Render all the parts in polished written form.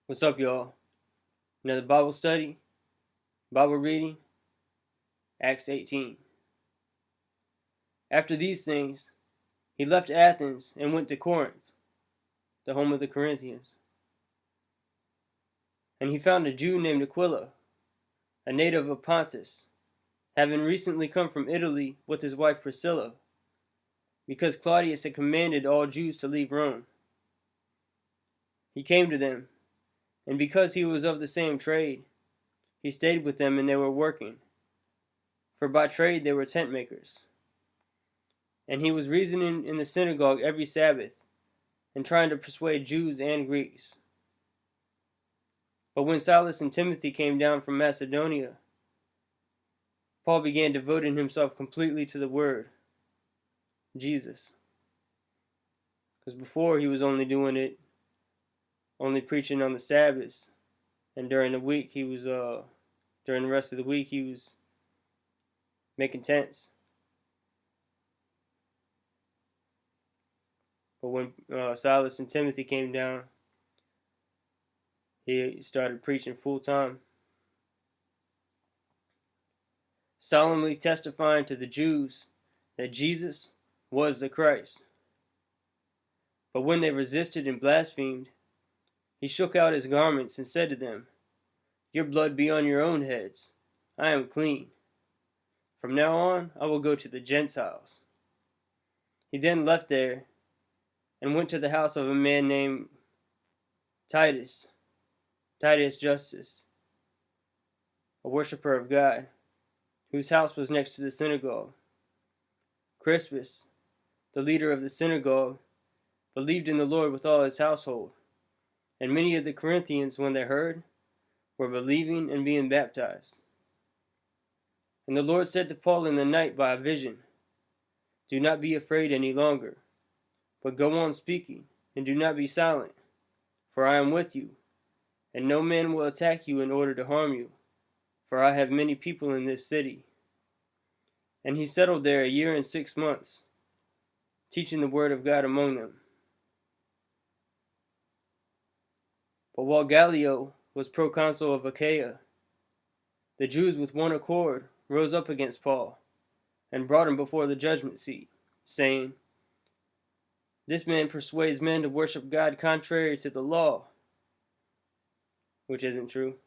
What's up, y'all? Another Bible study, Bible reading, Acts 18. After these things, he left Athens and went to Corinth, the home of the Corinthians. And he found a Jew named Aquila, a native of Pontus, having recently come from Italy with his wife Priscilla, because Claudius had commanded all Jews to leave Rome. He came to them, and because he was of the same trade, he stayed with them and they were working, for by trade they were tent makers. And he was reasoning in the synagogue every Sabbath, and trying to persuade Jews and Greeks. But when Silas and Timothy came down from Macedonia, Paul began devoting himself completely to the word, Jesus. Because before he was only preaching on the Sabbaths, and during the rest of the week he was making tents. But when Silas and Timothy came down, he started preaching full time, solemnly testifying to the Jews that Jesus was the Christ. But when they resisted and blasphemed, he shook out his garments and said to them, "Your blood be on your own heads. I am clean. From now on I will go to the Gentiles." He then left there and went to the house of a man named Titus Justus, a worshiper of God, whose house was next to the synagogue. Crispus, the leader of the synagogue, believed in the Lord with all his household, and many of the Corinthians, when they heard, were believing and being baptized. And the Lord said to Paul in the night by a vision, "Do not be afraid any longer, but go on speaking, and do not be silent, for I am with you, and no man will attack you in order to harm you, for I have many people in this city." And he settled there 1 year and 6 months, teaching the word of God among them. But while Gallio was proconsul of Achaia, the Jews with one accord rose up against Paul, and brought him before the judgment seat, saying, "This man persuades men to worship God contrary to the law," which isn't true.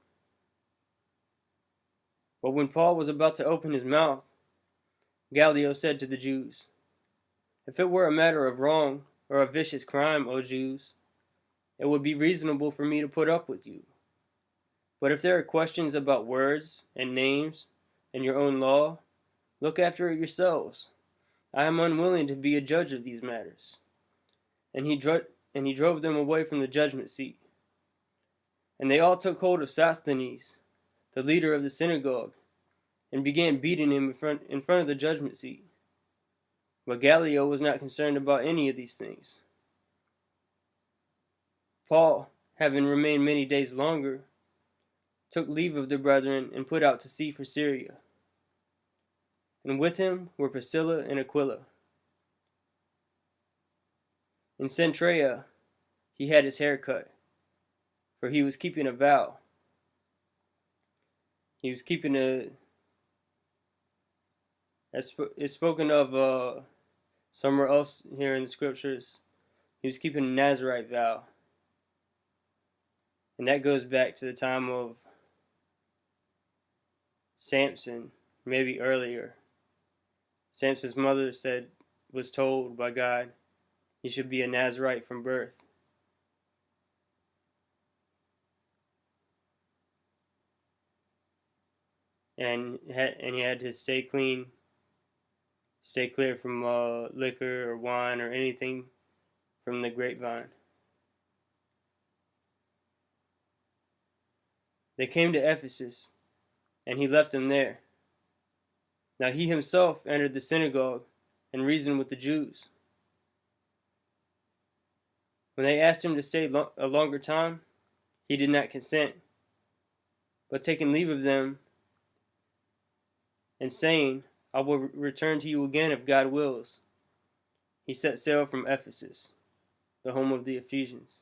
But when Paul was about to open his mouth, Gallio said to the Jews, "If it were a matter of wrong or a vicious crime, O Jews, it would be reasonable for me to put up with you. But if there are questions about words and names and your own law, look after it yourselves. I am unwilling to be a judge of these matters." And he drove them away from the judgment seat. And they all took hold of Sosthenes, the leader of the synagogue, and began beating him in front of the judgment seat. But Gallio was not concerned about any of these things. Paul, having remained many days longer, took leave of the brethren and put out to sea for Syria. And with him were Priscilla and Aquila. In Cenchrea he had his hair cut, for he was keeping a vow. He was keeping it's spoken of somewhere else here in the scriptures. He was keeping a Nazirite vow. And that goes back to the time of Samson, maybe earlier. Samson's mother was told by God he should be a Nazirite from birth. And he had to stay clean, stay clear from liquor or wine or anything from the grapevine. They came to Ephesus, and he left them there. Now he himself entered the synagogue and reasoned with the Jews. When they asked him to stay a longer time, he did not consent, but taking leave of them and saying, "I will return to you again if God wills," he set sail from Ephesus, the home of the Ephesians.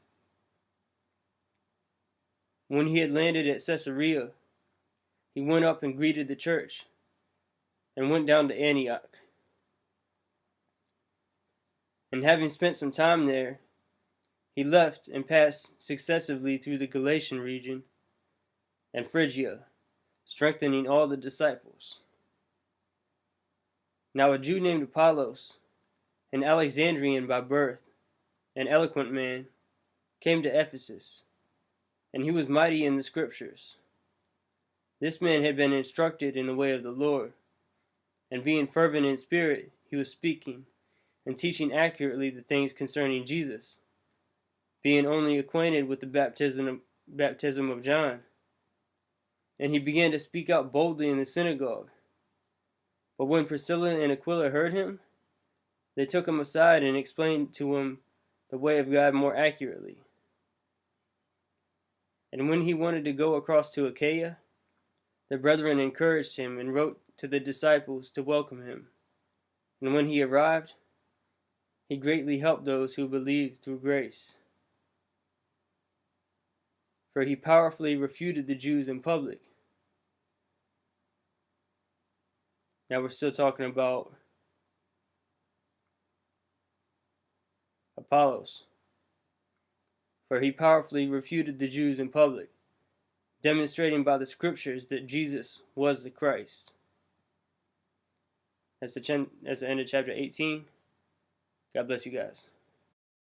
When he had landed at Caesarea, he went up and greeted the church, and went down to Antioch. And having spent some time there, he left and passed successively through the Galatian region and Phrygia, strengthening all the disciples. Now a Jew named Apollos, an Alexandrian by birth, an eloquent man, came to Ephesus, and he was mighty in the Scriptures. This man had been instructed in the way of the Lord, and being fervent in spirit, he was speaking and teaching accurately the things concerning Jesus, being only acquainted with the baptism of John. And he began to speak out boldly in the synagogue. But when Priscilla and Aquila heard him, they took him aside and explained to him the way of God more accurately. And when he wanted to go across to Achaia, the brethren encouraged him and wrote to the disciples to welcome him. And when he arrived, he greatly helped those who believed through grace. For he powerfully refuted the Jews in public. Now we're still talking about Apollos. For he powerfully refuted the Jews in public, demonstrating by the Scriptures that Jesus was the Christ. That's the end of chapter 18. God bless you guys.